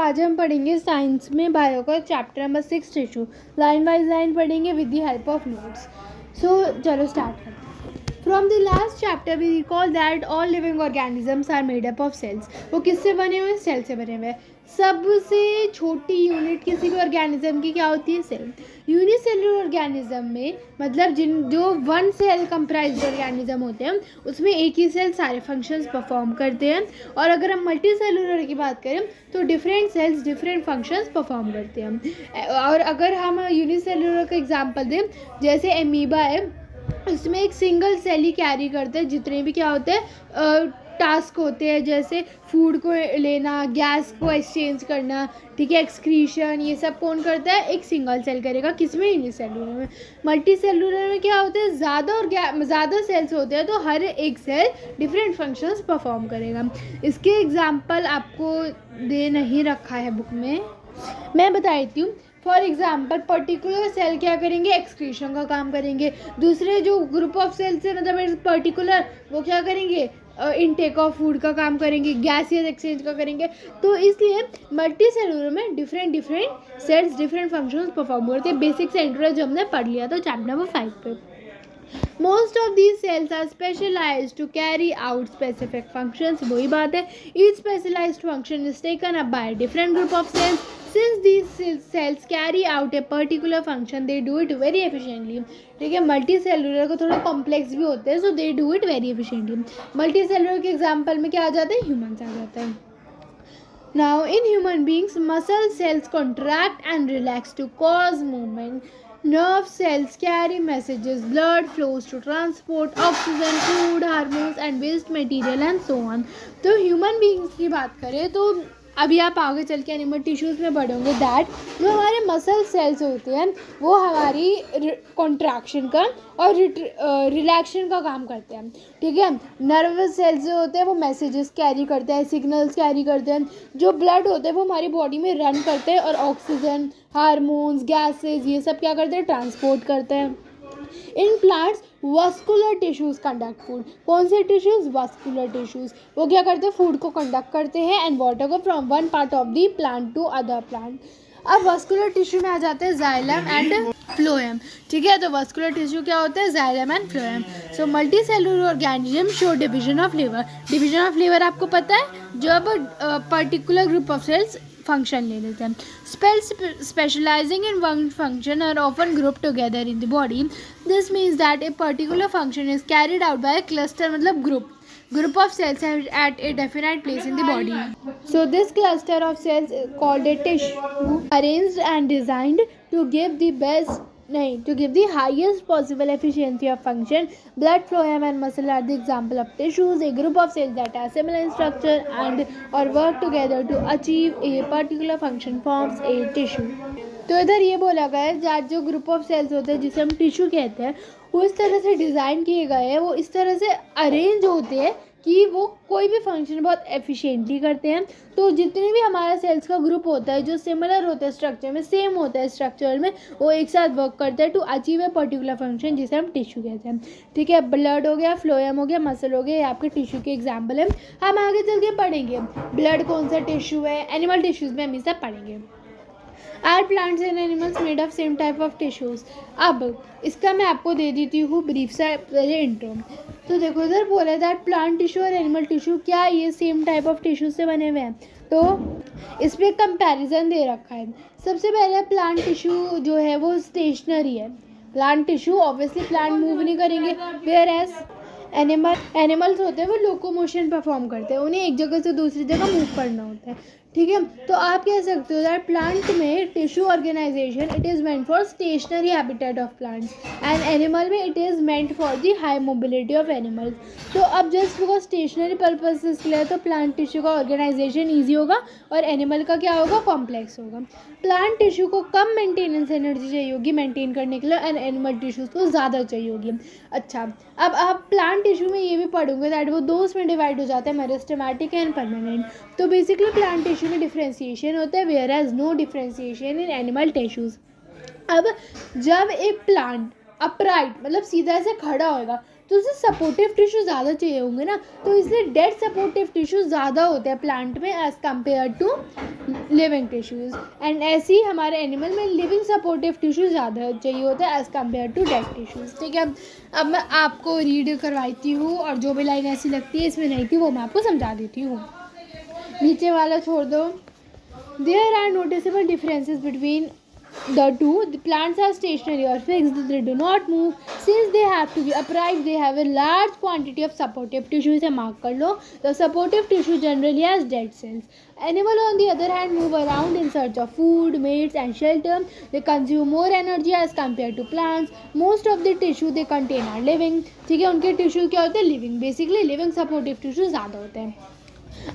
आज हम पढ़ेंगे साइंस में बायो का chapter number 6 tissue. Line by line पढ़ेंगे with the help of notes. So चलो स्टार्ट करते हैं। From the last chapter we recall that all living organisms are made up of cells. वो किससे बने हुए हैं? सेल से बने हुए हैं। सबसे छोटी यूनिट किसी भी ऑर्गेनिज्म की क्या होती है? सेल। यूनिसेलुलर ऑर्गेनिज्म में मतलब जो वन सेल कंप्राइज्ड ऑर्गेनिज्म होते हैं उसमें एक ही सेल सारे फंक्शंस परफॉर्म करते हैं। और अगर हम मल्टी सेलुलर की बात करें तो different cells different functions perform करते हैं। और अगर हम यूनिसेलुलर का एग्जांपल दें, जैसे एमीबा है, इसमें एक सिंगल सेल ही कैरी करते हैं जितने भी क्या होते हैं टास्क होते हैं, जैसे फूड को लेना, गैस को एक्सचेंज करना, ठीक है, एक्सक्रीशन, ये सब कौन करता है? एक सिंगल सेल करेगा। किसमें? यूनिसेलुलर में। मल्टी सेलुलर में क्या होता है? ज़्यादा सेल्स होते हैं तो हर एक सेल डिफरेंट फंक्शंस परफॉर्म करेगा। इसके एग्जांपल आपको दे नहीं रखा है बुक में, मैं बता देती हूँ। फॉर एग्जाम्पल पर्टिकुलर सेल क्या करेंगे? एक्सक्रीशन का काम करेंगे। दूसरे जो ग्रुप ऑफ सेल्स है मतलब पर्टिकुलर, वो क्या करेंगे? इनटेक ऑफ फूड का काम करेंगे, गैसियस एक्सचेंज का करेंगे। तो इसलिए मल्टी सेलुलर में different cells different functions perform करते हैं। बेसिक सेंटर जो हमने पढ़ लिया था चैप्टर नंबर 5 पे। Most of these cells are specialized to carry out specific functions. वही बात है, each specialized function is taken up by a different group of cells. Since these cells carry out a particular function, they do it very efficiently. ठीक है, multi cellular को थोड़ा complex भी होते हैं, so they do it very efficiently. Multi cellular के example में क्या आ जाता है? ह्यूमन्स आ जाता है। Now in human beings, muscle cells contract and relax to cause movement. Nerve cells carry messages, blood flows to transport oxygen, food, hormones and waste material and so on. तो human beings की बात करें तो अभी आप आगे चल के एनिमल टिश्यूज़ में पढ़ोगे दैट जो हमारे मसल सेल्स होते हैं वो हमारी कॉन्ट्रैक्शन का और रिलैक्शन का काम करते हैं। ठीक है, नर्वस सेल्स जो होते हैं वो मैसेजेस कैरी करते हैं, सिग्नल्स कैरी करते हैं। जो ब्लड होते हैं वो हमारी बॉडी में रन करते हैं और ऑक्सीजन, हार्मोन्स, गैसेस, ये सब क्या करते हैं? ट्रांसपोर्ट करते हैं। In plants vascular tissues conduct food. कौन से टिश्यूज? Vascular tissues. वो क्या करते हैं? फूड को कंडक्ट करते हैं एंड वाटर को from one part of the plant to other plant. अब वस्कुलर टिश्यू में आ जाते हैं जाइलम एंड फ्लोएम। ठीक है, तो वस्कुलर टिश्यू क्या होता है? Xylem and phloem. So multicellular organism show division of लिवर। डिवीजन ऑफ लिवर आपको पता है, जब particular group of cells function ले लेते हैं। Cells specializing in one function are often grouped together in the body. This means that a particular function is carried out by a cluster, मतलब group of cells at a definite place in the body. So this cluster of cells is called a tissue, arranged and designed to give the highest possible efficiency of function. Blood, phloem and muscle are the example of tissues, a group of cells that are similar in structure and or work together to achieve a particular function forms a tissue. तो इधर ये बोला गया है जो group of sales होते हैं जिसे हम टिश्यू कहते हैं वो इस तरह से डिज़ाइन किए गए हैं, वो इस तरह से अरेंज होते हैं कि वो कोई भी फंक्शन बहुत एफिशिएंटली करते हैं। तो जितने भी हमारा सेल्स का ग्रुप होता है जो सिमिलर होता है स्ट्रक्चर में, सेम होता है स्ट्रक्चर में, वो एक साथ वर्क करते हैं to achieve a particular function जिसे हम टिश्यू कहते हैं। ठीक है, ब्लड हो गया, फ्लोएम हो गया, मसल हो गया, ये आपके टिश्यू के एग्जाम्पल है। हम आगे चल के पढ़ेंगे ब्लड कौन सा टिश्यू है, एनिमल टिश्यूज़ में हम ये सब पढ़ेंगे। Are plants and animals made of same type of tissues. अब इसका मैं आपको दे देती हूँ ब्रीफ सा पहले इंट्रो। तो देखो इधर बोला है दैट प्लांट टिश्यू और एनिमल टिश्यू क्या ये सेम टाइप ऑफ टिश्यू से बने हुए हैं? तो इस पर कंपैरिजन दे रखा है। सबसे पहले प्लांट टिश्यू जो है वो स्टेशनरी है। Plant tissue obviously plant move नहीं करेंगे, वेयर एज एनिमल्स होते हैं वो लोकोमोशन परफॉर्म करते हैं, उन्हें एक जगह से दूसरी जगह मूव करना होता है। ठीक है, तो आप कह सकते हो दैट प्लांट में tissue organisation it is meant for stationary habitat of plants and animal में it is meant for the high mobility of animals. तो अब जस्ट बिकॉज स्टेशनरी पर्पसेस के लिए तो प्लांट टिश्यू का ऑर्गेनाइजेशन ईजी होगा और एनिमल का क्या होगा? कॉम्प्लेक्स होगा। प्लांट टिश्यू को कम मेंटेनेंस एनर्जी चाहिए होगी मेंटेन करने के लिए एंड एनिमल टिश्यूज़ को ज़्यादा चाहिए होगी। अच्छा, अब आप प्लांट टिश्यू में ये भी पढ़ोगे दैट वो दो उसमें डिवाइड हो जाता है, मेरिस्टेमेटिक एंड परमानेंट। तो बेसिकली प्लांट टिश्यू में डिफ्रेंसिएशन होता है whereas no differentiation in animal tissues. अब जब एक प्लांट अपराइट मतलब सीधा से खड़ा होगा तो उसे सपोर्टिव टिश्यू ज़्यादा चाहिए होंगे ना, तो इसलिए डेड सपोर्टिव टिश्यू ज़्यादा होते हैं प्लांट में as compare to living tissues. And ऐसे ही हमारे एनिमल में लिविंग सपोर्टिव टिश्यू ज़्यादा चाहिए होता है as compare to dead tissues. ठीक है, अब मैं आपको रीड करवाती हूँ और जो भी लाइन ऐसी लगती है इसमें नहीं थी वो मैं आपको समझा देती हूँ। नीचे वाला छोड़ दो। There are noticeable differences between the two. The plants are stationary or fixed. They do not move. Since they have to be upright, they have a large quantity of supportive tissue. इसे mark कर लो. The supportive tissue generally has dead cells. Animal on the other hand move around in search of food, mates and shelter. They consume more energy as compared to plants. Most of the tissue they contain are living. ठीक है, उनके tissue क्या होते हैं? Living. Basically living supportive tissue ज़्यादा होते हैं।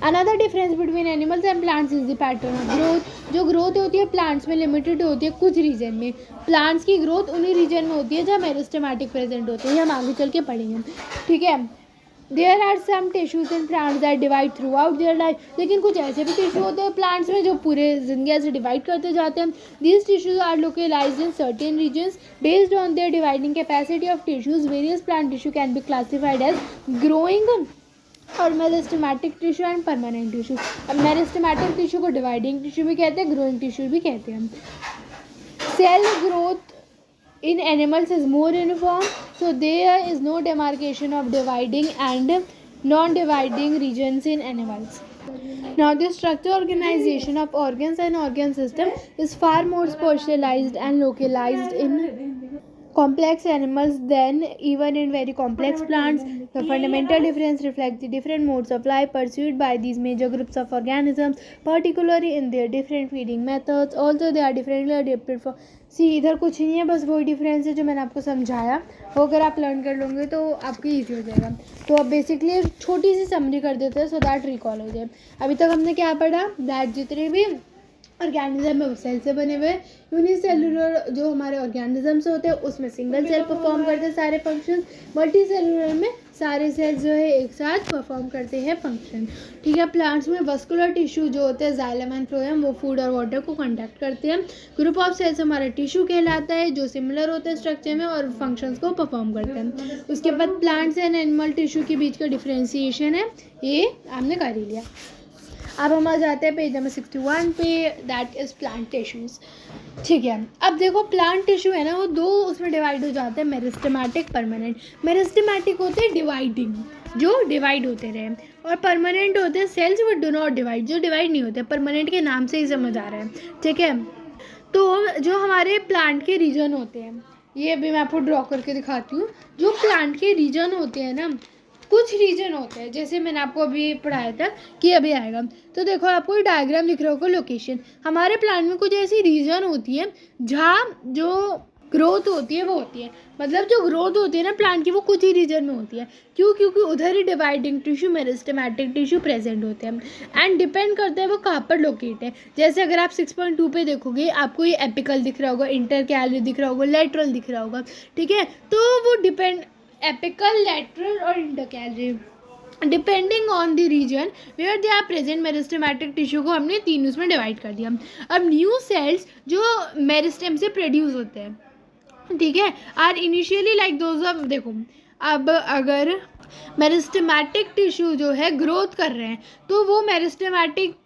Another difference between animals and plants is the pattern of growth. जो ग्रोथ होती है प्लांट्स में लिमिटेड होती है कुछ रीजन में। प्लांट्स की ग्रोथ उन्हीं रीजन में होती है जहाँ मेरिस्टेमेटिक प्रेजेंट होते हैं, हम आगे चल के पढ़ेंगे। ठीक है, there are some tissues in plants that divide throughout their life. लेकिन कुछ ऐसे भी टिश्यू होते हैं प्लांट्स में जो पूरे जिंदगी से डिवाइड करते जाते हैं। These tissues are localised in certain regions based on their dividing capacity of tissues. Various plant tissue can be classified as growing और meristematic tissue and permanent tissue. अब मेरिस्टेमेटिक टिश्यू को डिवाइडिंग टिश्यू भी कहते हैं, growing tissue भी कहते हैं। Cell growth in animals is more uniform, so there is no demarcation of dividing and non-dividing regions in animals. Now the structure organization of organs and organ system is far more specialized and localized in complex animals than even in very complex plants. The fundamental difference reflects the different modes of life pursued by these major groups of organisms, particularly in their different feeding methods. Also they are differently adapted for इधर कुछ नहीं है, बस वही difference है जो मैंने आपको समझाया, वो अगर आप लर्न कर लोगे तो आपको ईजी हो जाएगा। तो अब बेसिकली छोटी सी समरी कर देते हैं सो दैट रिकॉल हो जाए। अभी तक हमने क्या पढ़ा? दैट जितने भी ऑर्गेनिज्म है वो सेल से बने हुए। यूनिसेलुलर जो हमारे ऑर्गेनिजम्स होते हैं उसमें सिंगल सेल परफॉर्म करते हैं सारे फंक्शन। मल्टी सेलुलर में सारे सेल्स जो है एक साथ परफॉर्म करते हैं फंक्शन। ठीक है, प्लांट्स में वस्कुलर टिश्यू जो होते हैं जाइलम एंड फ्लोएम वो फूड और वाटर को कंडक्ट करते हैं। ग्रुप ऑफ सेल्स हमारा टिश्यू कहलाता है जो सिमिलर होते हैं स्ट्रक्चर में और फंक्शंस को परफॉर्म करते हैं। उसके बाद प्लांट्स एंड एनिमल टिश्यू के बीच का डिफ्रेंसिएशन है, ये हमने कर ही लिया। अब हम आ जाते हैं पेज नंबर 61 पे, दैट इज़ प्लांट टिश्यूज़। ठीक है, अब देखो प्लांट टिश्यू है ना वो दो उसमें डिवाइड हो जाते हैं, मेरिस्टेमेटिक परमानेंट। मेरिस्टेमेटिक होते हैं डिवाइडिंग, जो डिवाइड होते रहे, और परमानेंट होते हैं सेल्स वो डू नॉट डिवाइड, जो डिवाइड नहीं होते। परमानेंट के नाम से ही समझ आ रहा है। ठीक है, तो जो हमारे प्लांट के रीजन होते हैं, ये अभी मैं आपको ड्रॉ करके दिखाती हूँ। जो प्लांट के रीजन होते हैं ना, कुछ रीजन होते हैं जैसे मैंने आपको अभी पढ़ाया था कि अभी आएगा। तो देखो आपको डायग्राम दिख रहा होगा, लोकेशन। हमारे प्लांट में कुछ ऐसी रीजन होती है जहाँ जो ग्रोथ होती है वो होती है, मतलब जो ग्रोथ होती है ना प्लांट की वो कुछ ही रीजन में होती है। क्यों? क्योंकि उधर ही dividing tissue, meristematic tissue present होते हैं एंड डिपेंड करते हैं वो कहाँ पर लोकेट है। जैसे अगर आप 6.2 पे देखोगे आपको ये एपिकल दिख रहा होगा, इंटरकैलरी दिख रहा होगा, लेटरल दिख रहा होगा। ठीक है, तो वो डिपेंड एपिकल, लेटरल और intercalary depending on the region where they are present. Meristematic tissue को हमने तीन उसमें डिवाइड कर दिया। अब न्यू सेल्स जो मेरिस्टेम से प्रोड्यूस होते हैं, ठीक है, are initially like those of, देखो अब अगर मेरिस्टेमेटिक टिश्यू जो है ग्रोथ कर रहे हैं तो वो मेरिस्टेमेटिक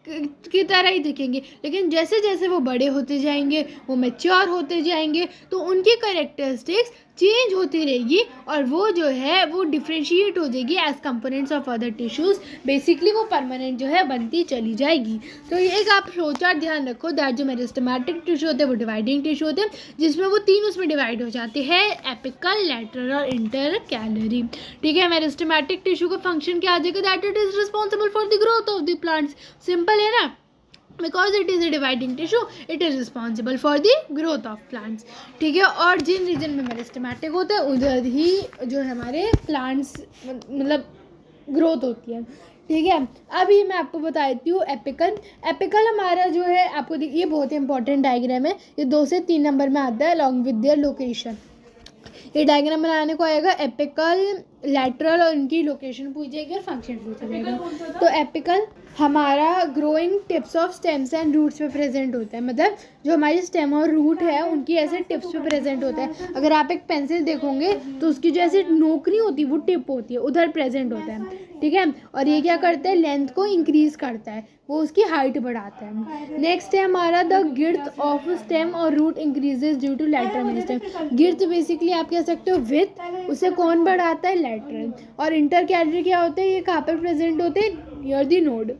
की तरह ही दिखेंगे, लेकिन जैसे जैसे वो बड़े होते जाएंगे, वो मैच्योर होते जाएंगे, तो उनकी कैरेक्टरिस्टिक्स चेंज होती रहेगी और वो जो है वो डिफ्रेंशिएट हो जाएगी as components of other tissues. Basically वो परमानेंट जो है बनती चली जाएगी। तो ये एक आप फ्लोचार्ट ध्यान रखो, दैट जो मेरिस्टेमेटिक टिश्यू होते हैं वो डिवाइडिंग टिश्यू होते हैं जिसमें वो तीन उसमें डिवाइड हो जाते हैं, एपिकल, लेटरल और इंटरकैलरी। ठीक है, मेरिस्टेमेटिक टिश्यू का फंक्शन क्या आ जाएगा? That it is responsible for the growth of the plants. Simple है ना, because it is a dividing tissue it is responsible for the growth of plants. ठीक है, और जिन रीजन में मेरिस्टेमेटिक होता है उधर ही जो है हमारे प्लांट्स मतलब ग्रोथ होती है। ठीक है, अभी मैं आपको बता देती हूँ एपिकल। एपिकल हमारा जो है आपको ये बहुत ही इंपॉर्टेंट डायग्राम है, ये 2 से 3 नंबर में आता है अलॉन्ग विद देयर लोकेशन। ये डायग्राम बनाने को आएगा एपिकल, लैटरल और इनकी लोकेशन पूछी जाएगी और फंक्शन पूछा जाएगा। तो एपिकल हमारा growing tips of stems and roots पे प्रेजेंट होता है, मतलब जो हमारी स्टेम और रूट है उनकी ऐसे टिप्स पे प्रेजेंट होता है। अगर आप एक पेंसिल देखोगे तो उसकी जो ऐसी नोक नहीं होती वो टिप होती है, उधर प्रेजेंट होता है, ठीक है। और ये क्या करता है, लेंथ को इंक्रीज करता है, वो उसकी हाइट बढ़ाता है। नेक्स्ट है हमारा द गिर्थ ऑफ स्टेम और root increases due to lateral meristem. Girth basically आप कह सकते हो विथ, उसे कौन बढ़ाता है, लैटरल। और इंटरकैलरी क्या होता है, ये कहाँ पर प्रेजेंट होते हैं, नियर दी नोड।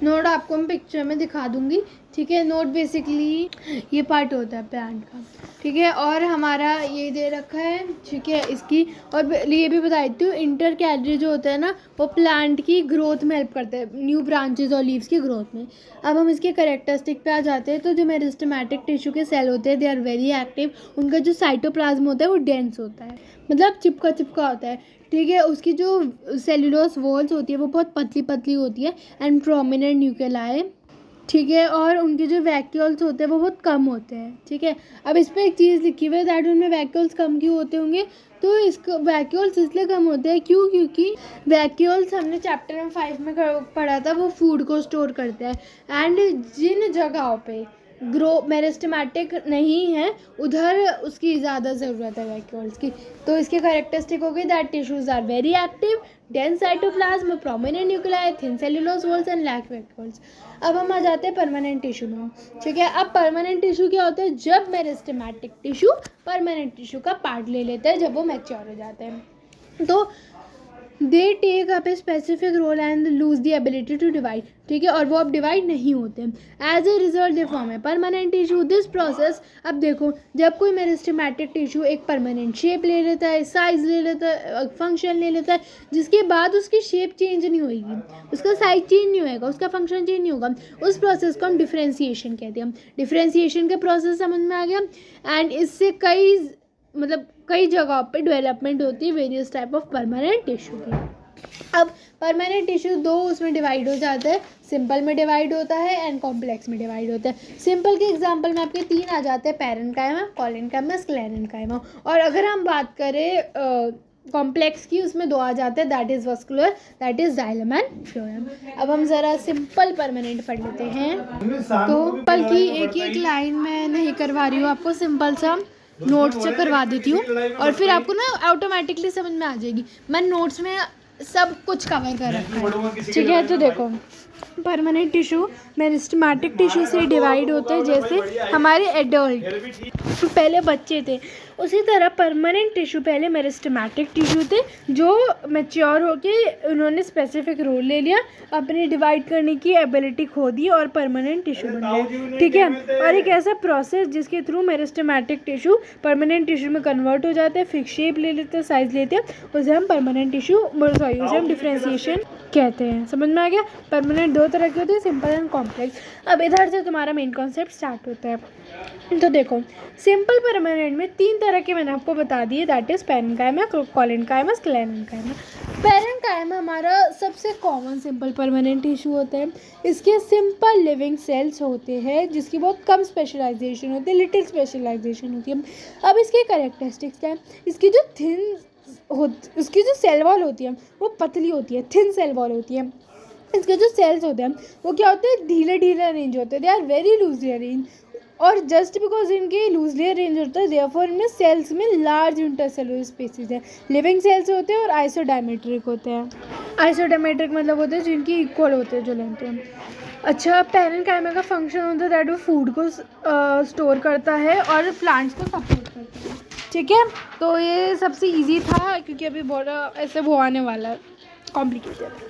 नोड आपको मैं पिक्चर में दिखा दूंगी, ठीक है। नोड बेसिकली ये पार्ट होता है प्लांट का, ठीक है। और हमारा ये दे रखा है, ठीक है, इसकी। और ये भी बता देती हूँ, इंटरकैलरी जो होता है ना वो प्लांट की ग्रोथ में हेल्प करता है, न्यू ब्रांचेस और लीव्स की ग्रोथ में। अब हम इसके कैरेक्टरिस्टिक पे आ जाते हैं। तो जो मेरिस्टेमेटिक टिश्यू के सेल होते हैं दे आर वेरी एक्टिव। उनका जो साइटोप्लाज्म होता है वो डेंस होता है, मतलब चिपका चिपका होता है, ठीक है। उसकी जो सेल्यूलोज वॉल्स होती है वो बहुत पतली पतली होती है एंड प्रोमिनेंट न्यूक्लियाई, ठीक है। और उनके जो वैक्यूल्स होते हैं वो बहुत कम होते हैं, ठीक है। अब इस पर एक चीज़ लिखी हुई है दैट उनमें वैक्यूल्स कम क्यों होते होंगे, तो इसको वैक्यूल्स इसलिए कम होते हैं क्योंकि वैक्यूल्स हमने चैप्टर नंबर 5 में पढ़ा था, वो फूड को स्टोर करते हैं। एंड जिन जगहों पे मेरिस्टेमेटिक नहीं है उधर उसकी ज़्यादा ज़रूरत है वैक्यूल्स की। तो इसके कैरेक्टरिस्टिक हो गई that tissues are very active, dense cytoplasm, prominent nuclei, thin cellulose walls and lack vacuoles. अब हम आ जाते हैं परमानेंट टिश्यू में, ठीक है। अब परमानेंट टिश्यू क्या होता है, जब मेरिस्टेमेटिक टिश्यू परमानेंट टिश्यू का पार्ट ले लेता है, जब वो मैच्योर हो जाते हैं। तो they take up a specific role and lose the ability to divide, ठीक है। और वो अब डिवाइड नहीं होते, as a result they form है परमानेंट टिश्यू। दिस प्रोसेस, अब देखो जब कोई मेरिस्टेमेटिक टिश्यू एक परमानेंट शेप ले लेता है, साइज ले लेता है, फंक्शन ले लेता है, जिसके बाद उसकी शेप चेंज नहीं होगी, उसका साइज चेंज नहीं होएगा, उसका फंक्शन चेंज नहीं होगा, उस प्रोसेस को हम डिफ्रेंसिएशन कहते हैं। डिफ्रेंसिएशन का प्रोसेस समझ में आ गया। एंड इससे कई जगहों पे डेवलपमेंट होती है various type of permanent tissue की। अब परमानेंट टिश्यू दो उसमें डिवाइड हो जाता है, सिंपल में डिवाइड होता है एंड कॉम्प्लेक्स में डिवाइड होता है। सिंपल के एग्जांपल में आपके 3 आ जाते हैं, पैरेन्काइमा, कोलेनकाइमा, स्क्लेरेन्काइमा। और अगर हम बात करें कॉम्प्लेक्स की, उसमें 2 आ जाते हैं, that is vascular, that is xylem and phloem. अब हम ज़रा सिंपल परमानेंट पढ़ लेते हैं। तो सिंपल की एक एक लाइन मैं नहीं करवा रही हूँ आपको, सिंपल सा नोट्स से करवा देती हूँ और फिर आपको ना ऑटोमेटिकली समझ में आ जाएगी। मैं नोट्स में सब कुछ कवर कर रखा है, ठीक है। तो देखो परमानेंट टिश्यू मेरिस्टेमेटिक टिश्यू से डिवाइड होते हैं, जैसे हमारे एडल्ट पहले बच्चे थे, उसी तरह परमानेंट टिश्यू पहले मेरिस्टेमेटिक टिश्यू थे जो मैच्योर होके उन्होंने स्पेसिफिक रोल ले लिया, अपनी डिवाइड करने की एबिलिटी खो दी और परमानेंट टिश्यू बन गए, ठीक है। और एक ऐसा प्रोसेस जिसके through meristematic tissue permanent tissue में कन्वर्ट हो जाते हैं, फिक्स शेप ले लेते हैं, साइज लेते हैं, उसे हम परमानेंट टिश्यू उसे हम डिफ्रेंसिएशन कहते हैं। समझ में आ गया। परमानेंट 2 तरह के होते हैं, सिंपल एंड कॉम्प्लेक्स। अब इधर से तुम्हारा मेन कॉन्सेप्ट स्टार्ट होता है। तो देखो सिंपल परमानेंट में 3 तरह के मैंने आपको बता दिए, that is parenchyma, collenchyma, sclerenchyma. Parenchyma हमारा सबसे कॉमन सिंपल परमानेंट टिश्यू होता है। इसके सिंपल लिविंग सेल्स होते हैं जिसकी बहुत कम स्पेशलाइजेशन होती है, लिटिल स्पेशलाइजेशन होती है। अब इसके कैरेक्टरिस्टिक्स क्या है, इसकी जो सेल वॉल होती है वो पतली होती है, थिन सेल वॉल होती है। इसके जो सेल्स होते हैं वो क्या होते हैं, ढीले ढीले अरेंज होते हैं, they are very loosely arrange. और जस्ट बिकॉज इनके लूजली अरेंज होता है देयरफॉर इनमें सेल्स में लार्ज इंटरसेलुलर स्पेसेस है। लिविंग सेल्स होते हैं और आइसोडायमेट्रिक होते हैं। आइसोडायमेट्रिक मतलब होते हैं जिनकी इक्वल होते हैं, जो लेंथ है। अच्छा, पैरेन्काइमा का फंक्शन होता है दैट वो फूड को स्टोर करता है और प्लांट्स को सपोर्ट करता है, ठीक है। तो ये सबसे इजी था क्योंकि अभी बहुत ऐसे वो आने वाला है कॉम्प्लिकेटेड।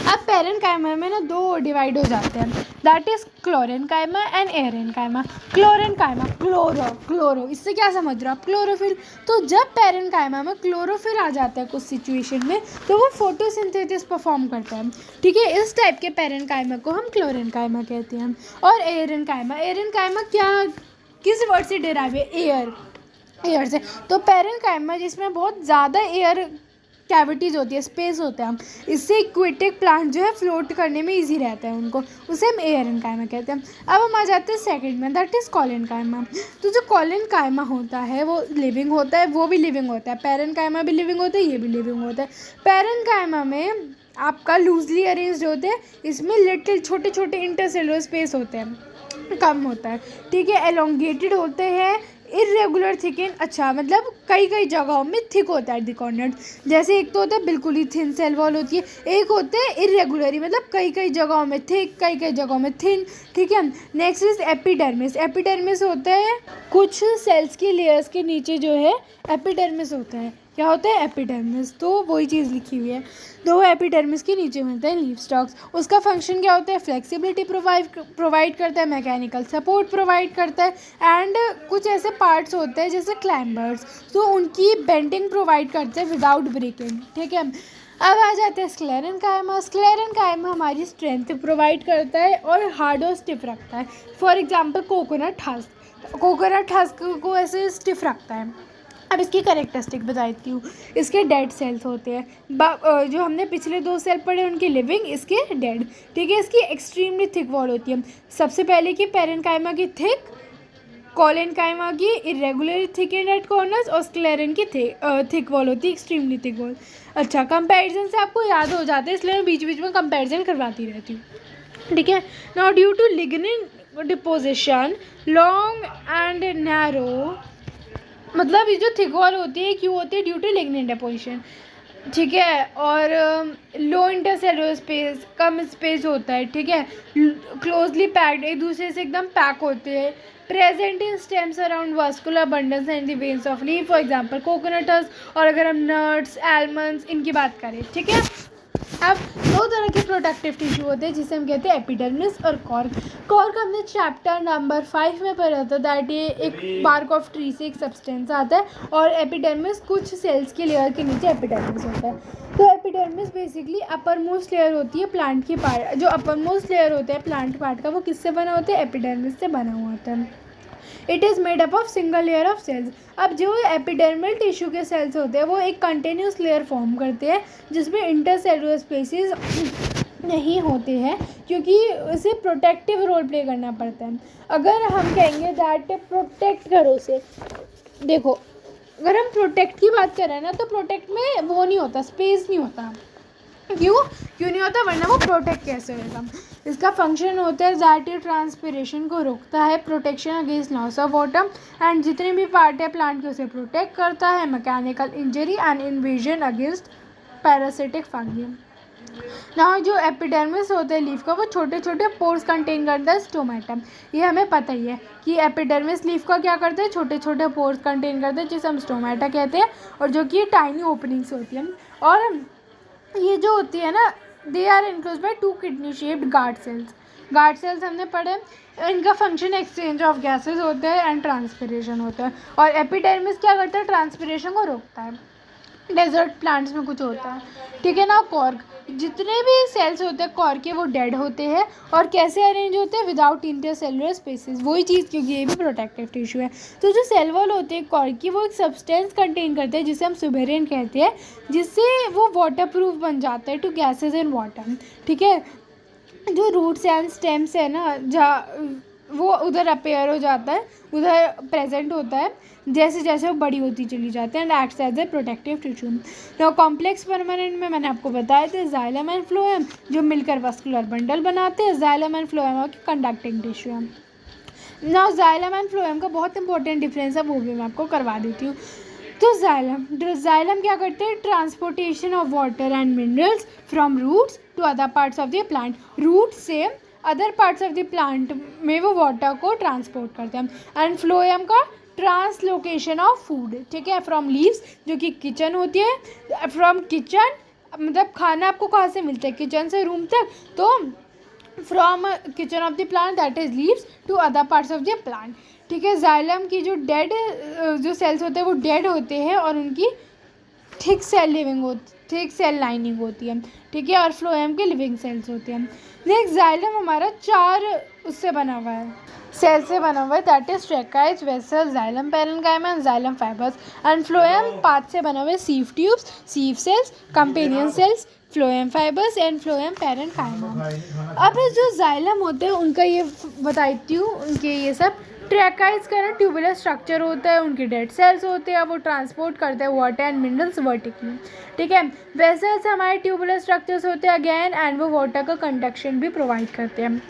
अब पैरेन्काइमा में ना 2 डिवाइड हो जाते हैं, दैट इज क्लोरेन्काइमा एंड एरेन्काइमा। क्लोरेन्काइमा क्लोरो, इससे क्या समझ रहे हो आप, क्लोरोफिल। तो जब पैरेन्काइमा में क्लोरोफिल आ जाता है कुछ सिचुएशन में तो वो फोटोसिंथेसिस परफॉर्म करता है, ठीक है। इस टाइप के पैरेन्काइमा को हम क्लोरेन्काइमा कहते हैं। और एरेन्काइमा क्या किस वर्ड से डिराइव है, एयर से। तो पैरेन्काइमा जिसमें बहुत ज़्यादा एयर कैविटीज़ होती है, स्पेस होता है, इससे एक्वेटिक प्लांट जो है फ्लोट करने में इजी रहता है उनको, उसे हम एरेनकाइमा कहते हैं। अब हम आ जाते हैं सेकंड में, दैट इज़ कॉलेनकाइमा। तो जो कॉलेनकाइमा होता है वो लिविंग होता है, वो भी लिविंग होता है, पैरेनकाइमा भी लिविंग होता है, ये भी लिविंग होता है। पैरेनकाइमा में आपका लूजली अरेंज्ड होते हैं, इसमें लिटिल छोटे छोटे इंटरसेलुलर स्पेस होते हैं, कम होता है, ठीक है। एलोंगेटेड होते हैं, इरेगुलर थिकन, अच्छा मतलब कई कई जगहों में थिक होता है द कॉर्नर, जैसे एक तो होता है बिल्कुल ही थिन सेल वॉल होती है, एक होते हैं इरेगुलरी मतलब कई कई जगहों में थिक, कई कई जगहों में थिन, ठीक है। Next is epidermis. एपिडर्मिस होता है कुछ सेल्स की लेयर्स के नीचे जो है एपिडर्मिस होता है, क्या होता है एपिडर्मिस, तो वही चीज़ लिखी हुई है, तो वो एपिडर्मिस के नीचे होता है लीफ स्टॉक्स। उसका फंक्शन क्या होता है, फ्लेक्सिबिलिटी प्रोवाइड करता है, मैकेनिकल सपोर्ट प्रोवाइड करता है, एंड कुछ ऐसे पार्ट्स होते हैं जैसे क्लाइंबर्स, तो उनकी बेंडिंग प्रोवाइड करते हैं विदाउट ब्रेकिंग, ठीक है। अब आ जाते हैं स्क्लेरेनकाइमा। स्क्लेरेनकाइमा हमारी स्ट्रेंथ प्रोवाइड करता है और हार्ड और स्टिफ रखता है। फॉर एग्जांपल कोकोनट हस्क को ऐसे स्टिफ रखता है। अब इसकी करेक्टरिस्टिक बताती हूँ। इसके डेड सेल्स होते हैं, जो हमने पिछले 2 सेल पढ़े उनके लिविंग, इसके डेड, ठीक है। इसकी एक्सट्रीमली थिक वॉल होती है, सबसे पहले की पैरेनकाइमा की थिक, कॉलेनकाइमा की इरेगुलर थिक एट कॉर्नर्स, और स्क्लेरन की थिक वॉल होती है, एक्सट्रीमली थिक वॉल। अच्छा, कंपैरिजन से आपको याद हो जाता है, इसलिए मैं बीच बीच में कंपैरिजन करवाती रहती हूँ, ठीक है। Now due to lignin deposition long and narrow, मतलब ये जो थिक वॉल होती है क्यों होती है, ड्यू टू लिग्निन डिपोजिशन, ठीक है। और लो इंटरसेलुलर स्पेस, कम स्पेस होता है, ठीक है। क्लोजली पैक्ड, एक दूसरे से एकदम पैक होते हैं। Present in stems around vascular bundles and the veins of leaf, for example coconuts, और अगर हम नट्स, आलमंड्स इनकी बात करें, ठीक है। अब 2 तरह के प्रोटेक्टिव टिश्यू होते हैं जिसे हम कहते हैं एपिडर्मिस और कॉर्क। कॉर्क हमने चैप्टर नंबर 5 में पढ़ा था, दैट ये एक बार्क ऑफ ट्री से एक सब्सटेंस आता है, और एपिडर्मिस कुछ सेल्स की लेयर के नीचे एपिडर्मिस होता है। तो epidermis basically upper most layer होती है प्लांट की पार्ट, जो अपर मोस्ट लेयर होता है प्लांट पार्ट का वो किससे बना होता है, एपिडर्मिस से बना हुआ होता है। It is made up of single layer of cells. अब जो एपिडर्मल टिश्यू के सेल्स होते हैं वो एक कंटिन्यूस लेयर फॉर्म करते हैं जिसमें इंटरसेलुलर स्पेसेस नहीं होते हैं, क्योंकि उसे प्रोटेक्टिव रोल प्ले करना पड़ता है। अगर हम कहेंगे दैट प्रोटेक्ट करो उसे, देखो अगर हम प्रोटेक्ट की बात करें ना, तो प्रोटेक्ट में वो नहीं होता, स्पेस नहीं होता। क्यों नहीं होता, वरना वो प्रोटेक्ट कैसे होगा। इसका फंक्शन होता है दैट ये ट्रांसपिरेशन को रोकता है, protection against loss of water, and जितने भी पार्ट है प्लांट के उसे प्रोटेक्ट करता है, mechanical injury and invasion against parasitic fungi. ना जो एपिडर्मिस होता है लीफ का, वो छोटे छोटे पोर्स कंटेन करता है स्टोमेटम। ये हमें पता ही है कि एपिडर्मिस लीफ का क्या करते हैं, छोटे छोटे पोर्स कंटेन करते हैं जिसे हम स्टोमेटा कहते हैं, और जो कि टाइनी ओपनिंग्स होती हैं। और ये जो होती है ना, they are enclose by 2 kidney shaped guard cells. Guard cells हमने पढ़े, इनका फंक्शन एक्सचेंज ऑफ गैसेस होता है एंड ट्रांसपिरेशन होता है। और एपिडर्मिस क्या करता है, ट्रांसपिरेशन को रोकता है। डेजर्ट प्लांट्स में कुछ होता है, ठीक है ना। कॉर्क, जितने भी सेल्स होते हैं कॉर्क के वो डेड होते हैं, और कैसे अरेंज होते हैं, विदाउट इंटरसेलुलर स्पेसेस, वही चीज़, क्योंकि ये भी प्रोटेक्टिव टिश्यू है। तो जो सेल वॉल होते हैं कॉर्क की, वो एक सब्सटेंस कंटेन करते हैं जिसे हम सुबेरियन कहते हैं, जिससे वो वाटर प्रूफ बन जाता है टू गैसेज एंड वाटर, ठीक है। जो रूट्स एंड स्टेम्स है ना, जहाँ वो उधर अपेयर हो जाता है, उधर प्रेजेंट होता है जैसे जैसे वो बड़ी होती चली जाती है, and acts as a protective tissue. तो कॉम्प्लेक्स परमानेंट में मैंने आपको बताया था जाइलम एंड फ्लोएम, जो मिलकर वास्कुलर बंडल बनाते हैं। जाइलम एंड फ्लोएम की कंडक्टिंग टिश्यू है। ना जाइलम एंड फ्लोएम का बहुत इंपॉर्टेंट डिफरेंस है, वो भी मैं आपको करवा देती हूँ। तो जाइलम क्या करते हैं, transportation of water and minerals from roots to other parts of the plant. Root से other parts of the plant में वो वाटर को ट्रांसपोर्ट करते हैं। एंड फ्लोएम का ट्रांसलोकेशन ऑफ फूड, ठीक है, फ्रॉम लीव्स, जो कि किचन होती है, फ्रॉम किचन मतलब खाना आपको कहाँ से मिलता है, किचन से रूम तक, तो from kitchen of the plant that is leaves to other parts of the plant, ठीक है। जाइलम की जो डेड जो सेल्स होते हैं वो डेड होते हैं, और उनकी थिक सेल लाइनिंग होती है। ठीक है, और फ्लोएम के लिविंग सेल्स होते हैं। नेक्स्ट जाइलम हमारा 4 उससे बना हुआ है, सेल से बना हुआ है, that is tracheids, vessel, xylem parenchyma and xylem fibres. And phloem part से बना हुआ है sieve tubes, sieve cells, companion cells, phloem fibres and phloem parenchyma. अब जो जाइलम होते हैं उनका ये बताती हूँ, उनके ये सब ट्रैकाइज का ना ट्यूबुलर स्ट्रक्चर होता है, उनके डेड सेल्स होते हैं, वो ट्रांसपोर्ट करते हैं वाटर एंड मिनरल्स वर्टिकली, ठीक है। वेसल्स हमारे ट्यूबुलर स्ट्रक्चर्स होते हैं अगेन, एंड वो वाटर का कंडक्शन भी प्रोवाइड करते हैं।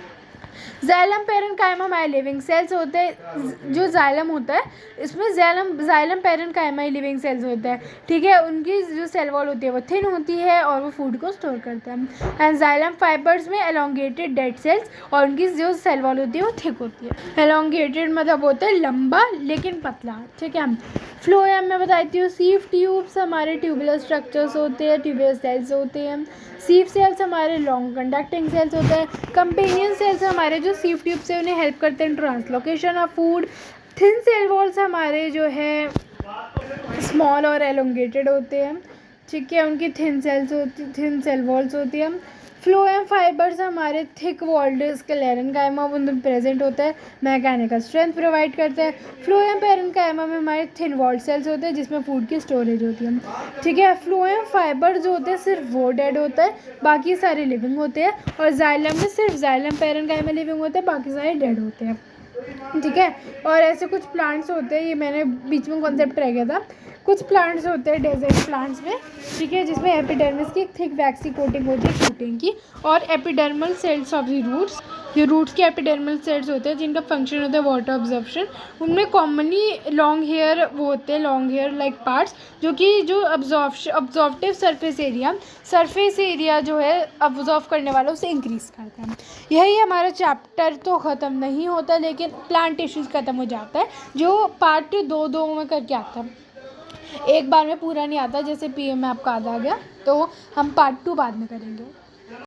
जाइलम पैरेन्काइमा हमारे लिविंग सेल्स होते हैं, जो जाइलम होता है इसमें जाइलम पैरेन्काइमा ही लिविंग सेल्स होता है, ठीक है। उनकी जो सेल वॉल होती है वो थिन होती है और वो फूड को स्टोर करते हैं। एंड जाइलम फाइबर्स में एलोंगेटेड डेड सेल्स, और उनकी जो सेल वॉल होती है वो थिक होती है। एलोंगेटेड मतलब होता है लंबा लेकिन पतला, ठीक है। फ्लोएम में बताती हूँ, सीव ट्यूब्स हमारे ट्यूबुलर स्ट्रक्चर्स होते हैं, ट्यूबुलर सेल्स होते हैं। सीव सेल्स हमारे लॉन्ग कंडक्टिंग सेल्स होते हैं। कंपेनियन सेल्स हमारे जो सीव ट्यूब से उन्हें हेल्प करते हैं translocation of food. Thin cell walls हमारे जो है स्मॉल और एलोंगेटेड होते हैं, ठीक है, उनकी थिन सेल वॉल्स होती हैं। फ्लोएम फाइबर्स हमारे थिक वॉल्ड स्क्लेरेन्काइमा उनमें प्रेजेंट होता है, मैकेनिकल स्ट्रेंथ प्रोवाइड करता है। फ्लोएम पैरेन्काइमा में हमारे थिन वॉल्ड सेल्स होते हैं जिसमें फूड की स्टोरेज होती है, ठीक है। फ्लोएम फाइबर जो होते हैं सिर्फ वो डेड होता है, बाकी सारे लिविंग होते हैं। और जाइलम में सिर्फ जाइलम पैरेन्काइमा लिविंग होता है, बाकी सारे डेड होते हैं, ठीक है। और ऐसे कुछ प्लांट्स होते हैं, ये मैंने बीच में कॉन्सेप्ट रह गया था, कुछ प्लांट्स होते हैं डेजर्ट प्लांट्स में, ठीक है, जिसमें एपिडर्मिस की एक थिक वैक्सी कोटिंग होती है शूटिंग की, और epidermal cells of the roots, ये रूट्स के एपिडर्मल सेल्स होते हैं जिनका फंक्शन होता है वाटर ऑब्जर्प्शन। उनमें कॉमनली लॉन्ग हेयर वो होते हैं, लॉन्ग हेयर लाइक पार्ट्स, जो कि जो ऑब्जॉर्प्टिव सरफेस एरिया जो है ऑब्जॉर्व करने वाला उसे इंक्रीज करता है। यही हमारा चैप्टर तो ख़त्म नहीं होता, लेकिन प्लांट टिश्यूज ख़त्म हो जाता है, जो पार्ट 2 में करके आता है, एक बार में पूरा नहीं आता, जैसे पीएम में आपका आधा आ गया, तो हम पार्ट 2 बाद में करेंगे।